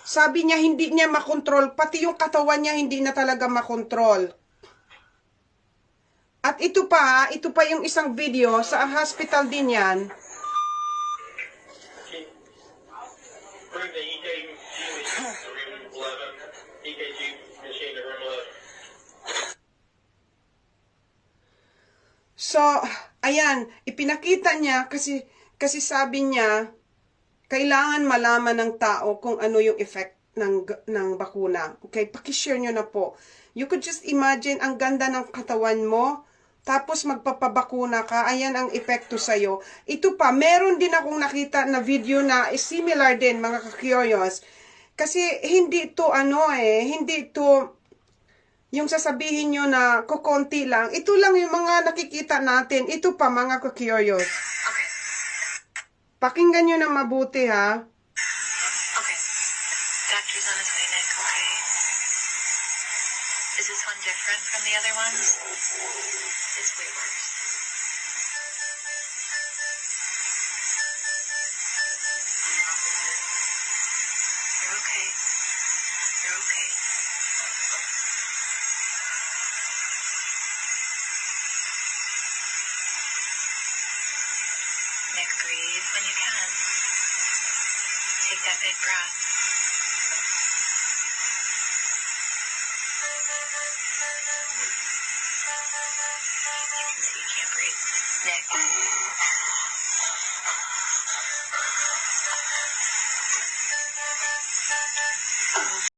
Sabi niya hindi niya makontrol, pati yung katawan niya hindi na talaga makontrol. At ito pa yung isang video sa hospital din yan. So, ayan, ipinakita niya kasi sabi niya, kailangan malaman ng tao kung ano yung effect ng bakuna. Okay, pakishare nyo na po. You could just imagine, ang ganda ng katawan mo, tapos magpapabakuna ka, ayan ang epekto sa'yo. Ito pa, meron din akong nakita na video na similar din, mga ka-curious. Kasi hindi to hindi to yung sasabihin nyo na kukonti lang. Ito lang yung mga nakikita natin. Ito pa, mga ka-curious. Okay. Pakinggan nyo na mabuti, ha? Okay. Doctor's on his way, Nick, okay? Is this one different from the other ones? It's way worse. You're okay. You're okay. Nick, breathe when you can. Take that big breath. You can see you can't breathe. Nick.